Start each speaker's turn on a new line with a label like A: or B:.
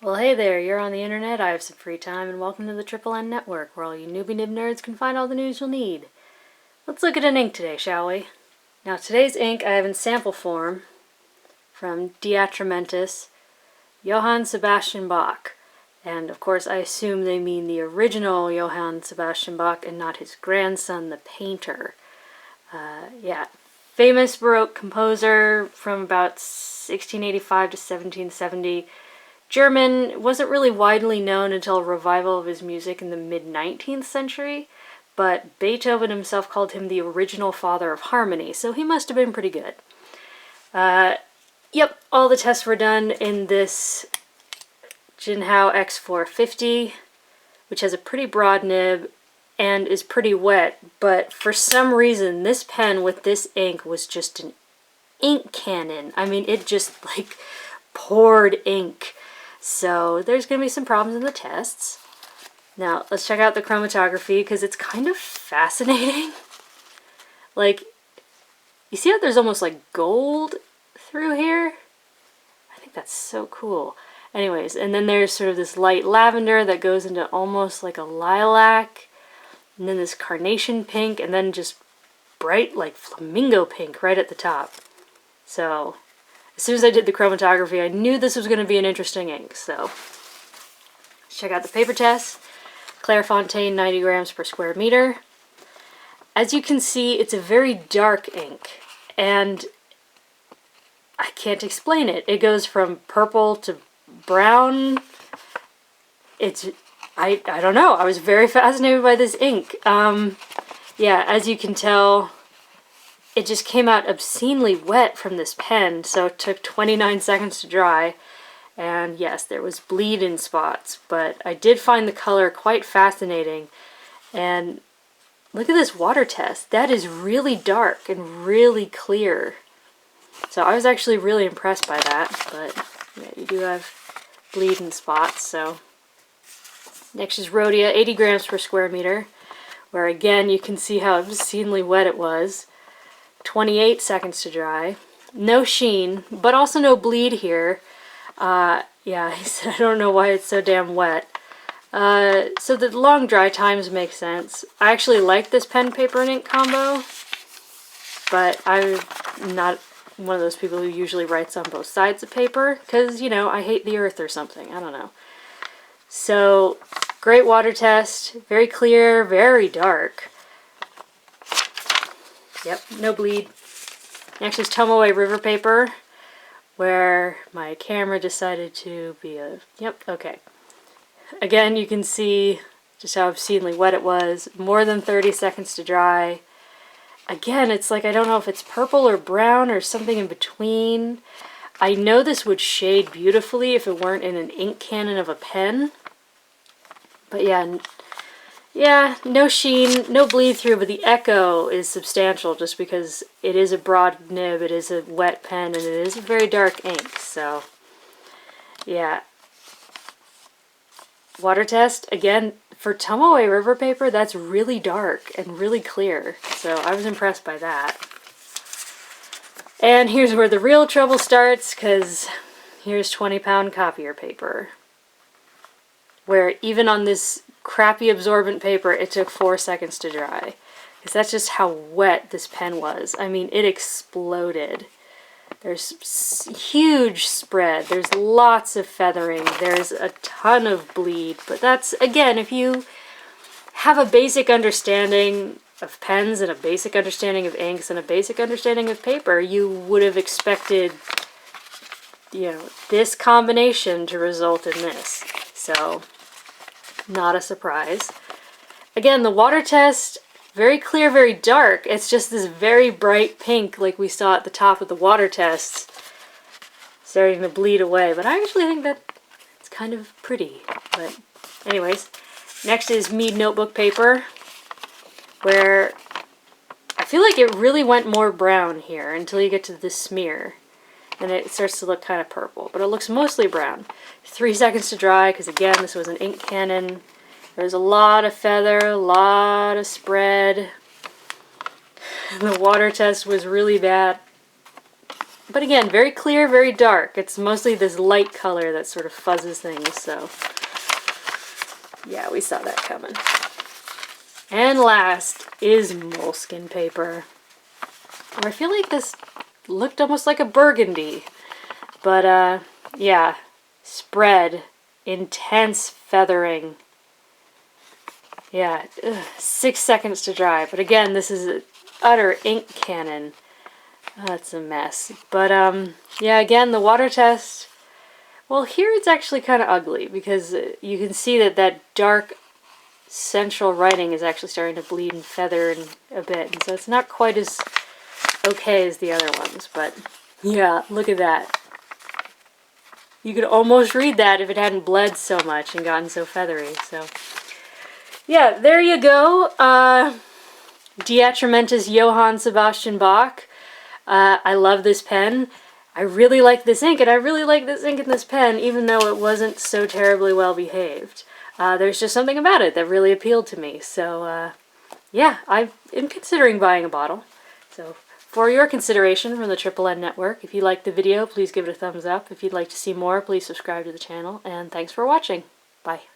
A: Well, hey there, you're on the internet, I have some free time, and welcome to the Triple N Network, where all you newbie nib nerds can find all the news you'll need. Let's look at an ink today, shall we? Now, today's ink I have in sample form from DeAtramentis, Johann Sebastian Bach. And, of course, I assume they mean the original Johann Sebastian Bach and not his grandson, the painter. Famous Baroque composer from about 1685 to 1770. German, wasn't really widely known until a revival of his music in the mid-19th century, but Beethoven himself called him the original father of harmony, so he must have been pretty good. All the tests were done in this JinHao X450, which has a pretty broad nib and is pretty wet, but for some reason this pen with this ink was just an ink cannon. I mean, it just like poured ink. So there's going to be some problems in the tests. Now, let's check out the chromatography because it's kind of fascinating. Like, you see how there's almost like gold through here? I think that's so cool. Anyways, and then there's sort of this light lavender that goes into almost like a lilac. And then this carnation pink, and then just bright like flamingo pink right at the top. So as soon as I did the chromatography, I knew this was going to be an interesting ink, so let's check out the paper test. Clairefontaine, 90 grams per square meter. As you can see, it's a very dark ink, and I can't explain it. It goes from purple to brown. I don't know. I was very fascinated by this ink. As you can tell, it just came out obscenely wet from this pen, so it took 29 seconds to dry. And yes, there was bleed in spots, but I did find the color quite fascinating. And look at this water test. That is really dark and really clear. So I was actually really impressed by that, but yeah, you do have bleed in spots, so. Next is Rhodia, 80 grams per square meter, where again you can see how obscenely wet it was. 28 seconds to dry. No sheen, but also no bleed here. He said, I don't know why it's so damn wet. So the long dry times make sense. I actually like this pen, paper, and ink combo, but I'm not one of those people who usually writes on both sides of paper, because, you know, I hate the earth or something. I don't know. So, great water test. Very clear, very dark. Yep, no bleed. Next is Tomoe River Paper, where my camera decided to be a... Yep, okay. Again, you can see just how obscenely wet it was. More than 30 seconds to dry. Again, it's like I don't know if it's purple or brown or something in between. I know this would shade beautifully if it weren't in an ink cannon of a pen. But yeah, no sheen, no bleed through, but the echo is substantial just because it is a broad nib, it is a wet pen, and it is a very dark ink, so yeah. Water test, again, for Tomoe River Paper, that's really dark and really clear, so I was impressed by that. And here's where the real trouble starts, because here's 20-pound copier paper, where even on this crappy absorbent paper, it took 4 seconds to dry. Because that's just how wet this pen was. I mean, it exploded. There's huge spread. There's lots of feathering. There's a ton of bleed. But that's, again, if you have a basic understanding of pens and a basic understanding of inks and a basic understanding of paper, you would have expected, you know, this combination to result in this. So, not a surprise. Again, the water test, very clear, very dark. It's just this very bright pink like we saw at the top of the water test starting to bleed away. But I actually think that it's kind of pretty. But anyways, next is Mead Notebook Paper, where I feel like it really went more brown here until you get to this smear. And it starts to look kind of purple, but it looks mostly brown. 3 seconds to dry, because again, this was an ink cannon. There's a lot of feather, a lot of spread. The water test was really bad. But again, very clear, very dark. It's mostly this light color that sort of fuzzes things, so yeah, we saw that coming. And last is Moleskine Paper. I feel like this looked almost like a burgundy, but yeah, spread, intense feathering. Yeah, 6 seconds to dry. But again, this is an utter ink cannon. That's a mess. But yeah, again, the water test. Well, here it's actually kind of ugly because you can see that that dark central writing is actually starting to bleed and feather a bit. And so it's not quite as okay as the other ones. But yeah, look at that. You could almost read that if it hadn't bled so much and gotten so feathery. So yeah, there you go. DeAtramentis Johann Sebastian Bach. I love this pen. I really like this ink, and I really like this ink in this pen, even though it wasn't so terribly well behaved. There's just something about it that really appealed to me. So yeah, I am considering buying a bottle. So for your consideration from the Triple N Network, if you liked the video, please give it a thumbs up. If you'd like to see more, please subscribe to the channel, and thanks for watching. Bye.